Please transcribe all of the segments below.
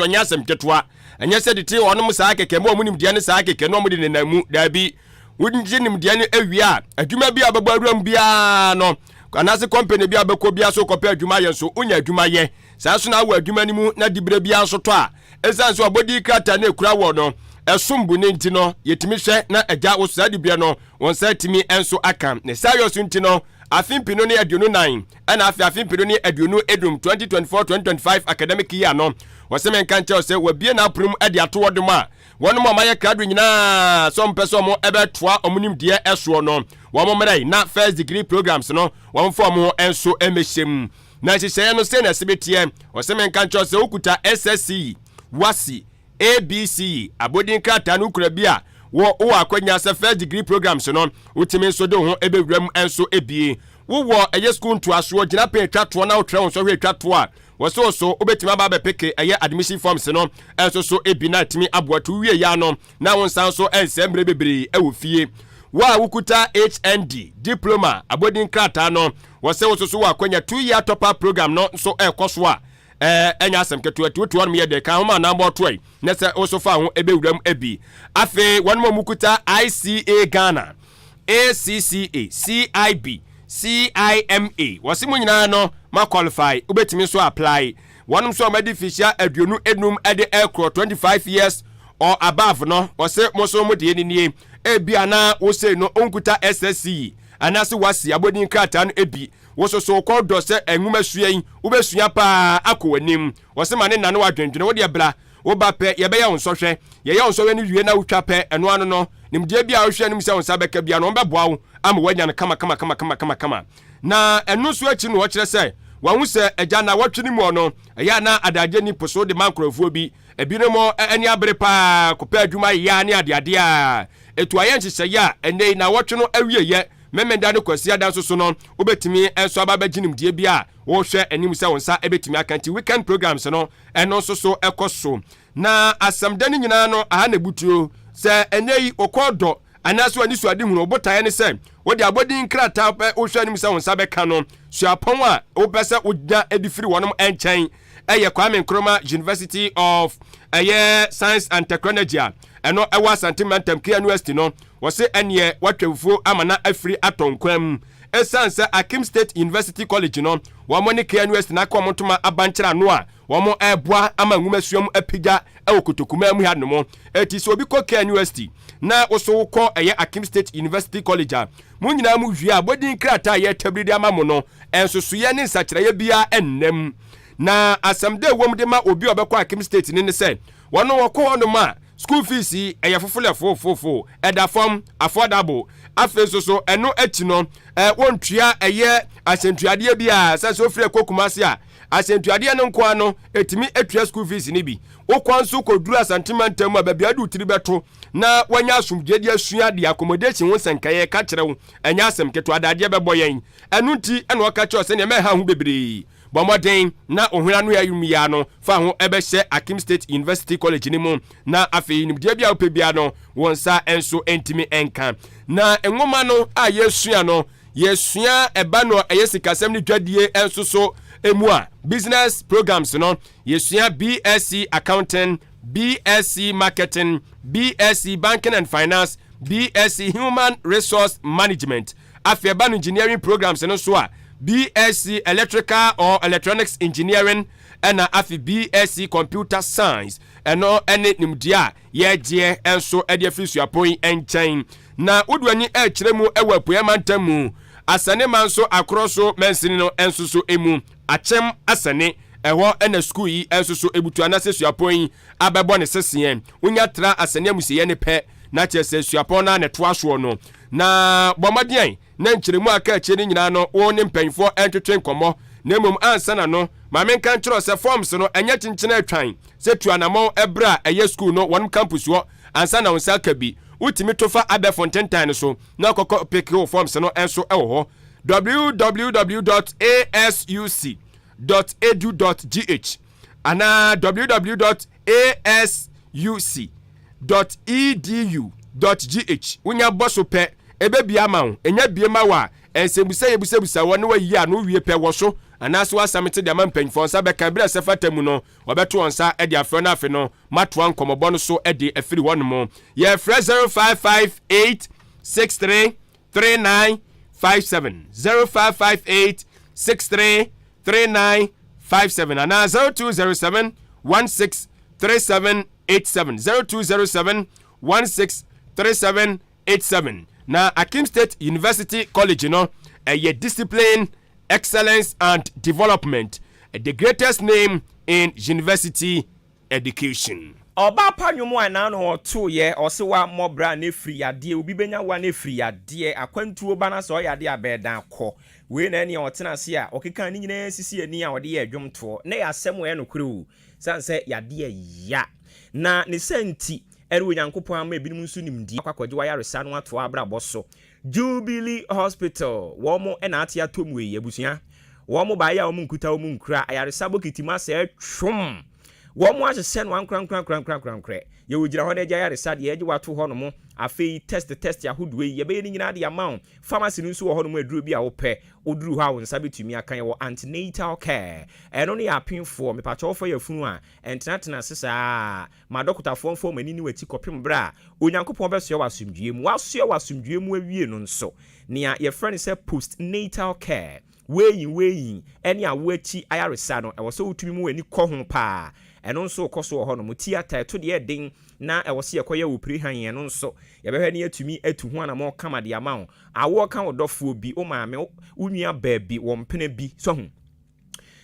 onya asem ketwa anya se dite onom saa keke mo munim de ne saa keke no mo de nenamu da bi wudinje nim de ne awia adwuma bi ababo aduam bia no anase company bi abeko bia so kopa adwuma ye so onya adwuma ye saa so na awu adwuma ni mu na dibire bia so to a esan so abodi krata na ekura wo no esumbu ne nti no yetimi hwe na agya wo saa dibire no won saa timi enso aka ne saa yo so nti no afimpino ne aduonu 9 ana afimpino ne aduonu edum 2024-2025 academic year no waseme nka nche ose wabie na aprum ade ato dem a wono mo maye krado nyina so mpeso mo ebetoa omunim de eso no wo mo mrai na first degree programs no wo mfo mo enso emeshem na hyehyɛ no se na sebetie waseme nka nche ose okuta SSC wasi ABC abodin krata no kura bia wo akwanya se first degree programs no utimi so de ho ebewram enso ebie wo eye school to aso gina pe twato na wotre won so hwe twato a wo so obetima ba be peke eye admission forms no enso so ebi na timi aboato wie ya no na won san so ensembre bebre ewo fie wa wukuta HND diploma abodin krata no wo se wo so akwanya 2-year top up program no so ekoso a enya asem keto tutu wan me de kan homa na mbo toy na se osofa ho ebewuram abi afi wan mo mukuta ICA Ghana ACCA CIB CIMA wasimu nyina no ma qualify ubetimi so apply wanum so ma difficial aduonu enum ede ekro 25 years or above no wase mo so mo de ni ebia na wo say no onkuta SSC anase wasi abodin krata no ebi wososo ko do se enwuma suan ubesua pa akowanim wose mane nane wadwendwene wo de bra wo ba pe ye be ya wonsohwe ye ya wonsohwe ni wie na wutwa pe eno ano no nimde bia wo hwe nim se wonsa beka bia no beboa wo ama wanya no kama na enu so achi no wo kire se wahu se agya na watwene mu ono ya na adaje ni poso de mankrofo bi ebinemo ani abere pa kopa adwuma ya ne ade a etu aye nhyehyɛ ya ene na watwe no awie ye memenda no kwasi adan so no obetimi enso ababaginim die bia wo hwɛ anim sɛ wonsa ebetimi akanti weekend programs no eno so ekoso na asamda ni nyina no aha na butuo sɛ enei okodo anaso ani so ade hunu obotae ne sɛ wode abodin krata wo hwɛ anim sɛ wonsa bɛka no suapon a wo pɛsɛ ogya edifiri wonom enkyɛn eye Kwame Nkrumah University of Science and Technology eno ewa Santimentam Kia University no wose ene watwemfo amana afiri atonkwam esanse Akim State University College no wo mo ne Kia University na kwa montoma abankyira no a wo mo eboa ama nwumasuam apigya ewo kotokuma mu ha no mo eti so obi ko Kia University na oso ko Akim State University College a mu nyina mu hwie abodin krata ye tabridi ama mo no ensosoye ne nsakireye bia ennem na asamde wom de ma obi obekọ Akim State ni se wono wokọ no ma school fees eyefofole fofofo eda form affordable afesoso eno achi no wontua asentuade bia sase ofire kokumase a asentuade no nko ano etimi etua school fees ni bi wokwanso koduru Santimentam ababia du tiri beto na wanya asumgede asua de accommodation won sankaye ka kirewo enya asem keto adade bebo yen enu nti eno waka cho se ne me ha hu bebre bomoden na ohura no yayumia no fa ho ebehye Akim State University College ni mu na afei nimde bia opebia no wonsa enso entimi enka na enwoma no a yesua no yesua eba no eyesikasem ni dwadie enso so emu a business programs no yesua BSc Accounting, BSc Marketing, BSc Banking and Finance, BSc Human Resource Management, afei eba no engineering programs no so a BSc Electrical or Electronics Engineering and afi BSc Computer Science eno ene nimdia ye enso ede frisu apon enchen na odwani kiremu ewa poyamantamu asane manso akroso mensini no enso so emu achem asane eho ena school yi enso so ebutu anase suapon abebo ne sesien unya tra asane amusiye ne pe na chese suapon na ne toaso no na bomadian na nkyeremu aka kyere nyina no wo ne mpanfo entwetwe nkomo na mum ansana no ma menka nkyero se forms no enye kyenkyena atwan se tuanamo ebra eye school no won campus wo ansana wonsa kabi utimi tofa abe Fontaine so na kokko pick your forms no enso ewo ho www.asuc.edu.gh ana www.asuc.edu.gh unya boso pe ebe bia ma wo enya bie ma wa ensebusa yebusa woni wa yi anu wie pe wo so anaso asamete de amampanfo nsa beka bra sefata mu no obeto onsa e de afro na afe no mato ankomobo no so e de afiri wono ye frɛ 0558633957 0558633957 ana 0207163787 0207163787 na Akim State University College no a discipline, excellence and development, the greatest name in university education. Oba panyomu ana no to ye ose wa mobra ne free ade obi benya wa ne free ade akwantu oba na so yade abedan kɔ we na ne otena se a okeka ni nyina sisi ani a ode ye adwomto na ya asɛm we no kuru sanse yade ya na ne senti eru Nyankopɔn ama ebinim nso nimdi akwakwagye wa yaresa no ato abrabɔ so Jubilee Hospital wo mo na ate atom we abusua wo mo ba ya wo mo nkuta wo mo nkura ayaresa bokitima se twom wo mo ahye no ankran ye wogira ho de gya yaresa de ye wato ho no mo afei test yahodo ye be ni nyina de amount pharmacy nso wo ho no mo aduru bi a wo pɛ oduru ho a wo nsa betumi akan ye wo antenatal care eno ne ya penfo me pa cho fo ya funu a entenatena sesa ma doctor fo mani ni wati kopem bra Onyankopɔn be so ye wasumdue mu waso ye wasumdue mu awie no nso nea ye friend say postnatal care weyin ene a wo achi ayaresa no e wo so wotumi mu ani kɔ ho pa eno nso koso ho no theater to de den na e wo se yekoye wo pri han eno nso ye behwe ne atumi atu ho ana mo kama de ama wo awo kan wodofo bi o maame unua baabi wo mpene bi so ho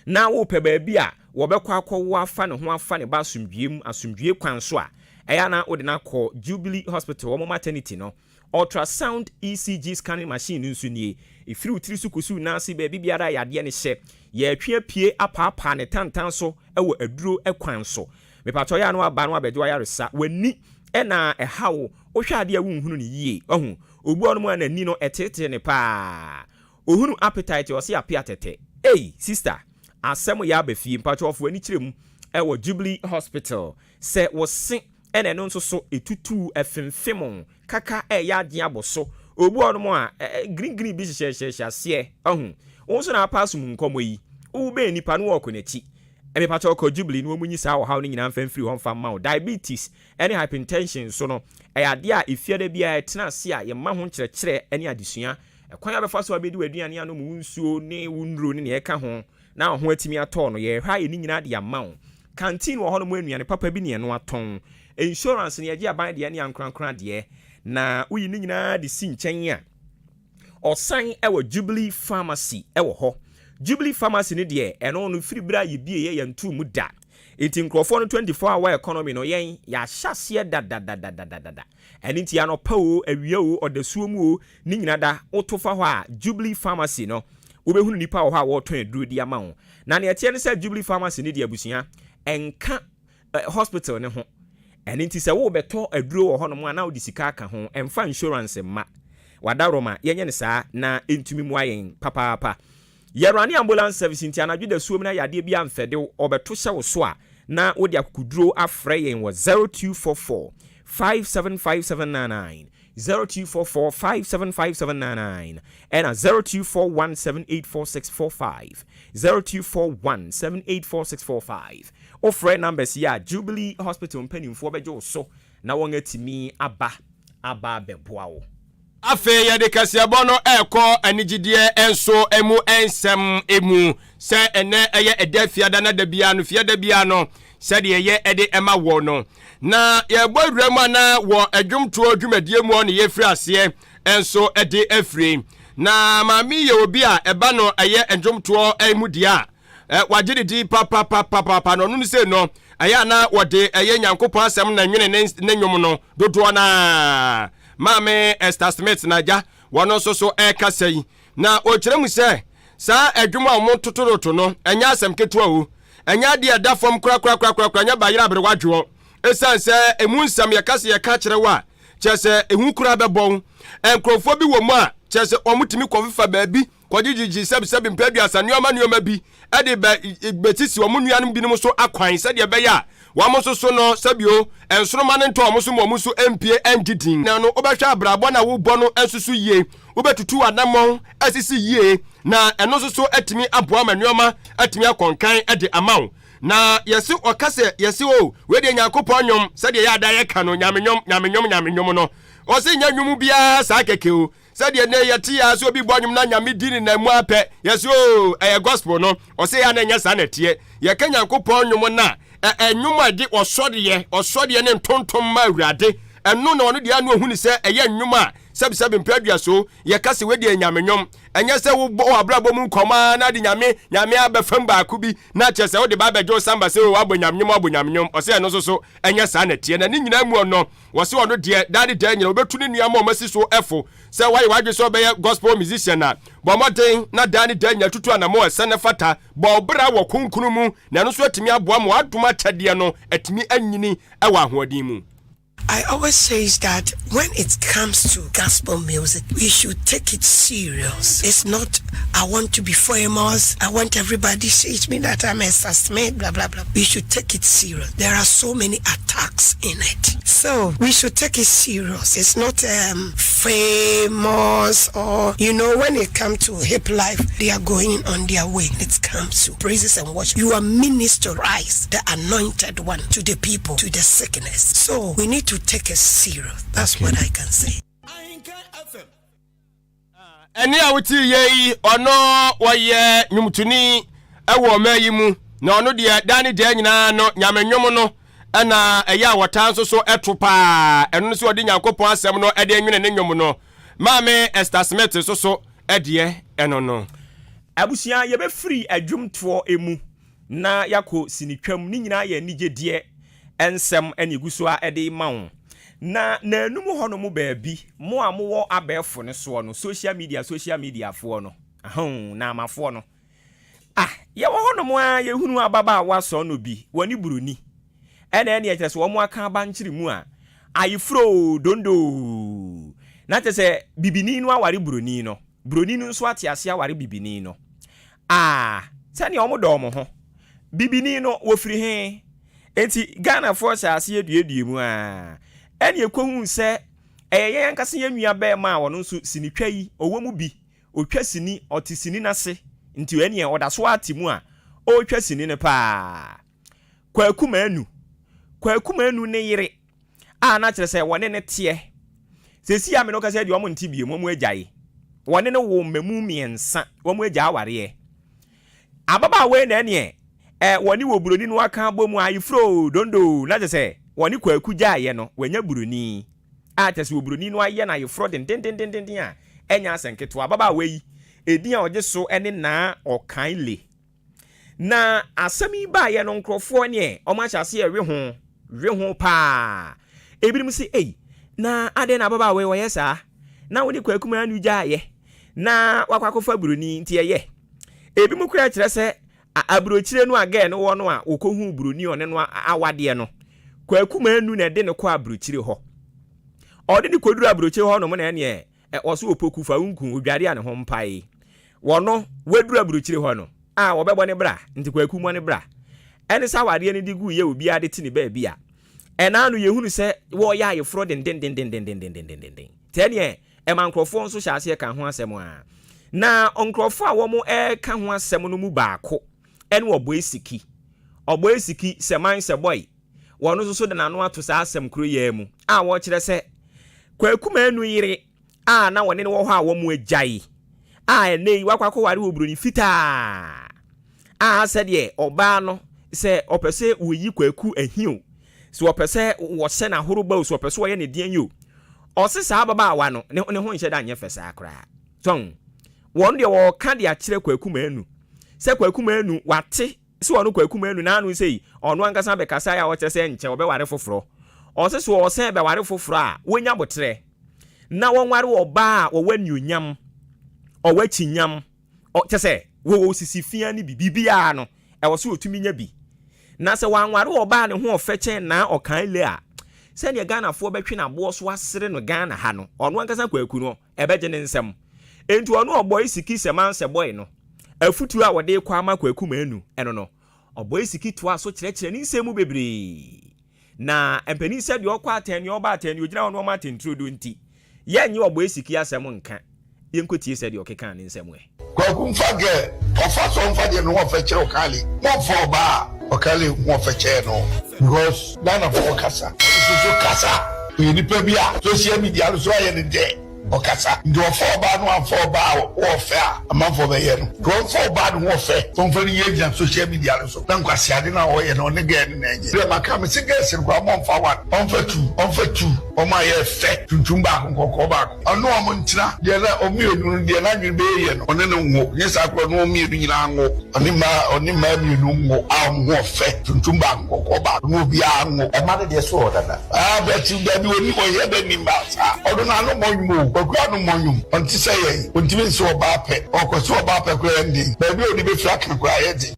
na wo pe baabi a wo bekɔ akɔwo afa ne ho afa ne ba asumdue kwan so a eya na wo de na kɔ Jubilee Hospital wo maternity no ultrasound ECG scanning machine nso nie ifiri utiri su kosu na ase baabi biara yade ne hye ye atwe pie apapa ne tantan so ewo aduro ekwan so mepato ya no aba no abeje wa yaresa wani ena ehawo ohwa ade a wunhunu ne yie ohu ogbu onu mu na ni no etete ne pa ohunu appetite o se apia tete sister asem ya abafie mpacho ofo ani kirem ewo Jubilee Hospital se wo se ena no nso so etutu efemfem kaka ya ade aboso ogbu onu mu a green bi hye ase ohu wonso na pass mu nkomo yi wo be nipa no wo konachi eme pacho ko Jubilee no munyi sa wo hawo ni nyina mfamfiri ho mfa ma diabetes any hypertension so no ade a efiade bia etena se a ye ma ho kyerɛkyerɛ any adesua ekwan abefa so abedi waduane ano mu nsuo ne wunro ne ye ka ho na ho atimi atɔ no ye hwa ye ni nyina de ama canteen wo ho no mu anuane papa bi ne no aton insurance ne ye gye aban de ne ankrankran de na uyi ni nyina de si nkyɛn a osan ewo Jubilee Pharmacy ewo ho Jubilee Pharmacy ne de eno no firi bra ye bie ye ntu mu da enti nkrofo no 24 hour economy no yen ya hyase da eni ti ano pawo awie o odasuo mu o ni nyina da otofa ho a Jubilee Pharmacy no wobehunu nipa ho a wo ton aduro di ama wo na ne etie ne se Jubilee Pharmacy ne de abusua enka hospital ne ho eni ti se wo beto aduro wo ho no mu ana odi sika aka ho emfa insurance ma wadaroma yenye ne saa na entumi mu ayen papa Yerani ambulance service nti anadwo da suom na yade bia mfede obeto hye wo so a na wodi akukuduro afrɛ yen wo 0244 575799 0244 575799 and 0241784645 0241784645 ofre numbers ya Jubilee Hospital mpanimfo bejo so na won atimi aba beboa wo afe ya de kasiabo no ekɔ anigidie enso emu ensem emu se ene eye edafiada na dabia no fiada bia no se de ye ede ema wo no na ye bɔdwura na wo adwumto adwumadie mu ne ye firi ase enso ede afiri na mami ye obi a eba no eye adwumto emu dia wagye di papa no no se no aya na wode eye Nyankopɔn asɛm na nwene ne nwom no dodo na Mame Esther Smith naja wono so kasa yi na o kyerɛ mu sɛ saa adwuma a mo totoroto no anya asɛm ketua o anya de da fam kura anya ba yira abere wadwo esan sɛ emu nsɛm yɛ kasa yɛ ka kyerɛ wa kyerɛ sɛ ehu kura bɛbɔn enkrofo bi wɔ mu a kyerɛ sɛ ɔmutimi kɔfifa baabi kɔgyigyi sɛbi mpaduasa nneɔma bi ɛde betisi ɔmo nuanom binom so akwan sɛ de bɛyɛ wamo so no sabio ensoroma ne nto omuso momuso empie endidin na no obehwa abrabɔ na wo bɔ no ensusu yie obetutu adamon asisi yie na eno so atimi aboa manuoma atimi akonkan ade amawo na yesi okase yesi o we de Nyankopon nyom se de ya da ye ka no nyamenyom no o se nya nwum bia sa keke o se de ne yete ya so bi bo nwum na nyame di ni na mu apɛ yesi o gospel no o se ya na nya sa na tie ye ka Nyankopon nwum na nwum ade osode ne ntontom ma awurade eno na ono de anu ohunu se eye nwum a sabi mpradua so ye kase we de nyamenyom enye se wo abrabo mu nkoma na de nyame abefam ba ku bi na che se wo de ba bejo samba se wo abonyamenyom o se eno so enye sa na tie na ni nyina mu ono wo se ono de dade de nyina obetu ni nuama o masi so efo se why wadwe so be gospel musician na bo modern na dade de nya tutu anamo se ne fata bo bra wo kunkunu mu na no so atimi aboa mo adoma kyade no atimi anyini e wa hoodin mu. I always say that when it comes to gospel music, we should take it serious. It's not, I want to be famous, I want everybody to say me that I'm a Smith, blah, blah, blah. We should take it serious. There are so many attacks in it. So we should take it serious. It's not famous or, when it comes to hip life, they are going on their way. It comes to praises and worship. You are ministerize the anointed one to the people, to the sickness. So we need to take it serious. That's what I can say. Ahenkan Akan. Eni awuti ye ono woye nyumtuni ewo mayi mu na ono de dani de nyina no nyamenyom no na eya wotan so etopa eno so odi Nyankopon asem no ede nwene ne nyom no maame Esther Smith so ede eno no abusia ye be free adwumto emu na yako sinitwam ni nyina ye nigedie ensem aniguso a ede mawo na nanum hono mu baabi mo amowo abefo ne so no social media fo no na amafo no ye wo hono mu a ye hunu ababa waso no bi wani buruni ene ye wo mo aka ba nkyiri mu a ayifro dondo na tese bibini no aware buruni no nso atiase aware bibini no sani omo do mo ho bibini no wo firi he enti Ghana force ase eduedue mu ene ekohun se eye nkase ye nua be ma wono nso sinitwa yi owo mu bi otwa sini otisini nase nti ene odaso atimu a otwa sini ne pa kwakumanu ne yire na kire se wone ne tie sesi ame no kase de omo ntibie mu agyaye wone ne wo memu miensa wo mu agya aware ababa we na ene woni wo buroni no aka bomu ayifro dondo na se woni kwaku gyaye no wanya buroni atese wo buroni no aye na ayifro den a enya asenketo ababa we edin a oje so ene na okanle na asami ba ye no nkrofo ne o ma chase ye we ho pa ebirim se na ade na ababa we wo yesa na woni kwaku ma anu gyaye na wakwakofa buroni nti ye ebimu kura kire se abrochire no aga no wono a okohu buroni one no awade no kwakuma anu na de ne kwa abrochire ho ode ne koduru abrochire ho no mo na ene oso opoku fa unku odware ane ho mpai wono waduru abrochire ho no wobebo ne bra nti kwakumu ne bra ene sa wade ne digu ye obi ade tini ba bia ena anu yehunu se wo ya ye fro den tene mankrofo nso hyase ka ho asem na onkrofo a wo mo ka ho asem no mu baako ene obo esiki seman se boy wono so de nanu ato sa asem kro ya mu wo kire se kwakuma anu yire na wone ne wo ho a wo mu agyae enei wakwakọ ware obroni fita se de oba no se opese woyi kwaku ahio so opese wo se na horoba so opese wo ye ne den yo osesa ababa awa no ne ho nhyɛ da nyɛ fɛsa akra ton won de wo ka de akire kwakuma anu se kwakuma anu wate se wono kwakuma anu na anu sei ono ankasa be kasa ya wo kyerɛ se nkyɛ wo be ware foforo osese wo se be ware foforo a wonya botre na won ware oba a wo wani onyam owachinyam kyese wo sisi fia ni bibia no wo se otumi nya bi na se wanware oba ne ho ofeche na okan le a se ne Ghana fo betwe na bo so asere no Ghana ha no ono ankasa kwaku no ebeje ne nsem enti ono oboy siki seman se boy no afutu a wode kwa ama kwaku manu eno no oboy siki to aso kyerɛkyerɛ ne nsemu bebre na empani se de okwa atani oba atani ogina ono ma atentro do nti ye nyi oboy siki asem nka yenkotie se de okeka ne nsemu kumfa ge ofa so mfa de no ofa kire okale mo for ba okale mo ofa kire no because nana for kasa so kasa ni pa bia social media so aye ne de okasa ndo for ba no for ba ofa amanfo be ye no go for ba no ofa so mfa ni ye social media so na nkwasi ade na o ye no ne ge ne na je maka me sige sir kwa mo mfa one onfa two o ma ye fe tuntum ba kokko ba ono o mo ntira de na o mi onu de na dwe be ye no one ne ngo nye sa kro no mi edu nyina ngo oni ma mi nu ngo a ngo fe tuntum ba kokko ba no bi a ngo e ma de so odada bet you da bi oni o ye be ni ba sa odo na no mo nyum okura no mo nyum onti se ye onti bi so ba pe okoso ba pe kra ndi ba bi odi be fira kan kra ye di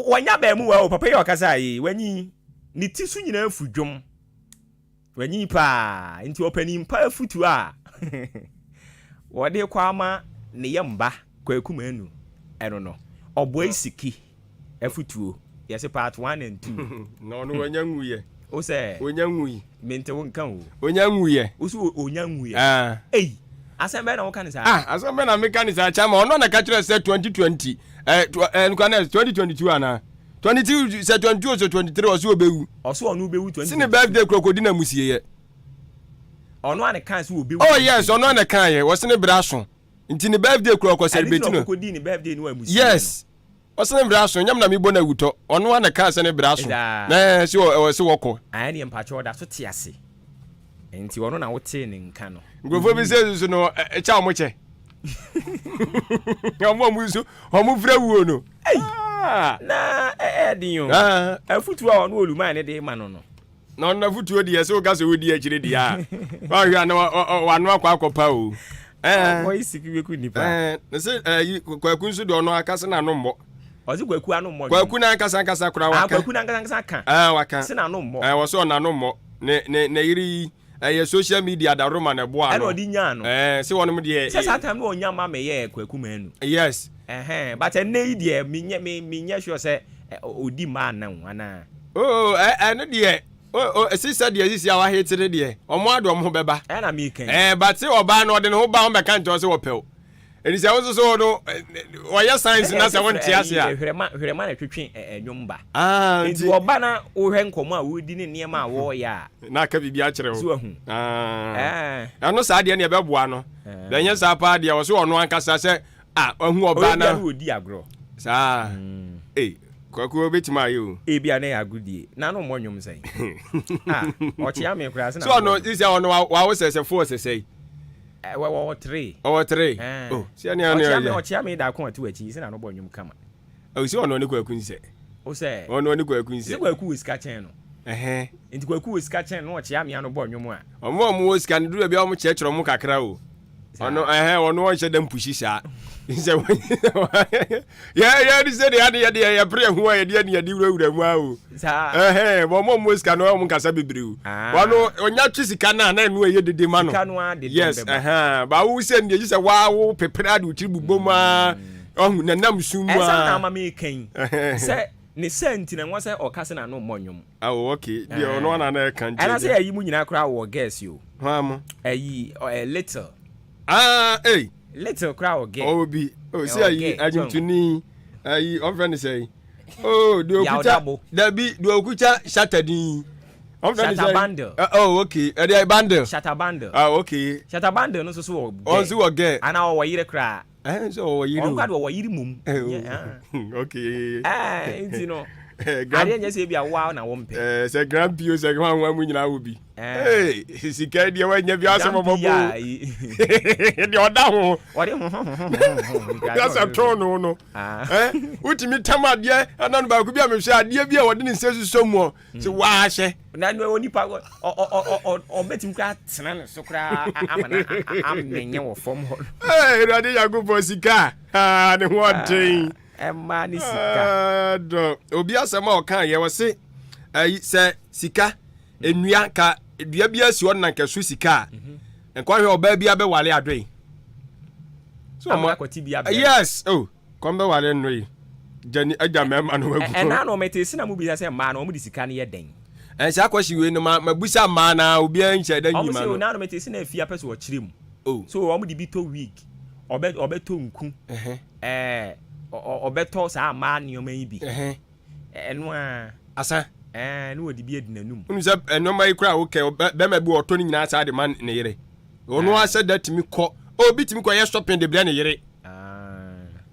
wanya ba mu wa o papa yo kasa yi wanyi ni ti su nyina afu dwom wanyi pa nti opani mpa afutu a wode kwa ma ne yamba kwakum anu eno no obo isiki afutuo yes part 1 and 2 no wanya nwuye o se wanya nwuyi mente wonka wo wanya nwuye usu onya nwuye asembe na woka ni sa asembe na meka ni sa chama ono na ka kire se 2020 nkwana 2022 ana 22 se 22 so 23 oso obewu oso onu obewu 20 sine birthday crocodile na musie ye ono ane kan se obewu oh yes ono ane kan ye wosine braso nti ni birthday crocodile celebrate no crocodile ni birthday ni wa musie yes wosine braso nyam na me bo na wuto ono ane kan se ne braso na se woko ani empacho oda so tiase nti ono na wote ne nka no ngofo bi se no echa mo che omo muzu omo vra wuo no na edin afutu a ono oluma ne de ma no no na futu odi ese o ga so odi akire di a wa hwa na wa no akwa akopa o boy sikwe ku nipa na se kwaku nso de ono akase na no mmo ozi kwaku anu mmo kwaku na akasa kura waka kwaku na akasa kan waka se na no mmo wo so na no mmo ne yiri social media da roma na bo ano eno di nya no se wono de se satam no onya ma me ye kwaku manu yes but nei de minye sure se odi ma na ana eno de sister de sisi awa hetere de omo ado omo beba na me kan but se oba no de no ba ho be kan to se wopel eni se wo so no oya science na se won tiase a hwerema na twetwe enwomba nti oba na wo hwe nkomo a wo di ne niam a wo ya na ka bibia akere so ahu ano sa de ne be boa no da nya sa pa de wo so ono ankasa se ahu oba na wo di agro sa kwaku obetima yo bia na ya agudie na no mo nwom sei ochi ame kura se na so ono isi ono wa wo sese force sei wo 3 oh 3 si ani ani ochi ame da kon atu achi se na no bo nwom kama si ono ni kwaku nse o se ono ni kwaku nse kwaku wiska chen no enti kwaku wiska chen no ochi ame ano bo nwom a omo wiska ndu bia omo chechero mu kakra o ono ono won hye dem pushi sha nse ya di se de ya pre hu ya de wura mu a o bo mo wiska no mo nkasa bebriu wono onya twi sika na enu eye dede ma no sika no a de yes ba wo se ne se wa wo pepera de utiri buboma ohun na nam sumu a esa na ma me kan se ne senti na nwa se okase na no mmonyum okay bi ono na kan je ana se ayi mu nyina kra wo guess yo ha mo ayi little little crowd get bi see ayi ajintuni ayi on friend say do okucha da bi do okucha shatadin on friend say bundle okay the bundle shatter bundle okay shatter bundle no so wo get ana wo yire kra so wo yire on kwado wo yire mum okay you know ade nya se bia wa na wo mpe se grand pio se gwa mu nyina wo bi sika dia wa nya bi asemo bobo dia oda ho that's a tono no utimi tamade ananu ba ku bia me hwe ade bia wode ne nse suso mu se wa hye na no onipa o betim kra tena ne so kra amana amnenye wo fom ho rade yago sika ne ho den emma ni sika obi asema o kan ye wo se se sika enua ka dua bia si on na nkasu sika enko hwe oba bia be wale adwen so mo akoti bia be yes kom be wale no yi jani aja mema no wagu na no metesi na mu bi se ma na o mu di sika ne ye den sha kwashi we no mabusa ma na obi an che dan yima no na no metesi na afia pese o kirem so o mu di bi to week obeto nku obeto sa ma nioma yi bi eno a asa no wodi bi edinanum unu se enoma yi kura okay be ma bi oto ni nyina sa de man ne yere ono asa that mi ko obi timi ko ye shopping de bia ne yere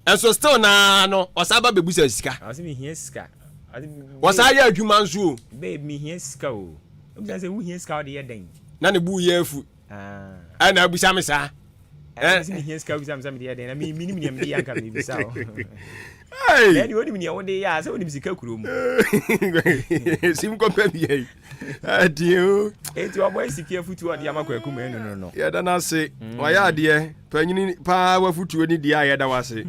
and so still na no osaba bebusa sika asi mi hia sika wasa ya adwuma nso babe mi hia sika o obi say wo hia sika o de ye den na ne bu ye afu ana abusa me sa asi mi hia sika o bisa me de ye den na mi ni de yanka me bisa o hey ni woni mi wo de ya say woni sika kuro mu sim ko pe bi adio eti obo sika futu o de amakwa ku me no ya da na se wa ya ade panyini pa wa futu ni dia ya da wase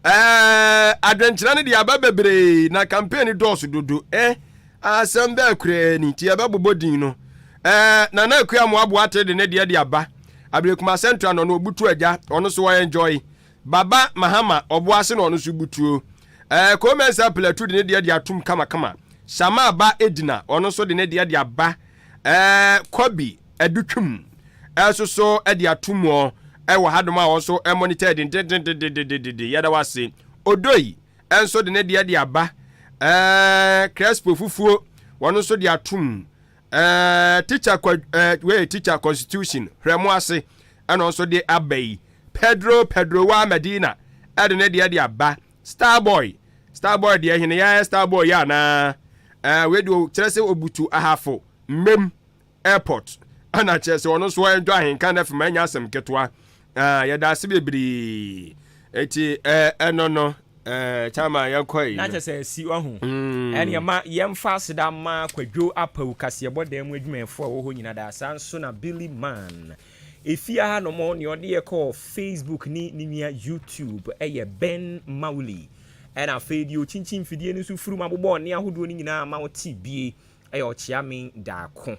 adwenkyerɛ ne de aba bebree na campaign dɔɔso dodo asɛm bɛɛ kura ni ti aba bobodin no na na akua mo aboa ate de ne de aba abrekuma central no obutu agya ɔno so wa enjoy baba mahama ɔboase no ɔno so butuo komensa platu de ne de atum kama sama aba edina ɔno so de ne de aba kobi adutwum so de atum o ewa hadoma also monitored yada wase odoi enso de ne de aba crespo fufuo wono so de atum teacher constitution hwemo ase eno also de abai pedro wa medina ede ne de aba starboy de hene ya starboy ya na we do kyerese obutu ahafo mem airport ana kyerese wono so enjo Ahenkan na fema nya asem ketwa ya da se bebri eti no chama yakoi na chese si ohu ene ma yemfa seda ma kwadwo apawu kase bodam adwumefo wo ho nyina da sanso na Billy Man efia ha no mo ne ode ye call Facebook ni nia YouTube eye Ben Mauli ena fedio chinchin fidie ni su furu mabobo ne ahodo ni nyina ma woti bie eye ochiame da ko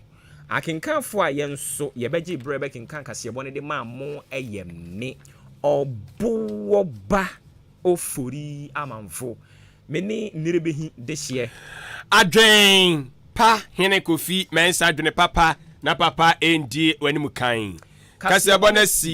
akenkanfo a yenso yebeje brebe kenkan kasebo ne de ma mo eyeme obuoba ofori amanfo meni nirebehi dehye adwen pa hene kofi mensa adwene papa na papa endi wanimu kan kasebo na si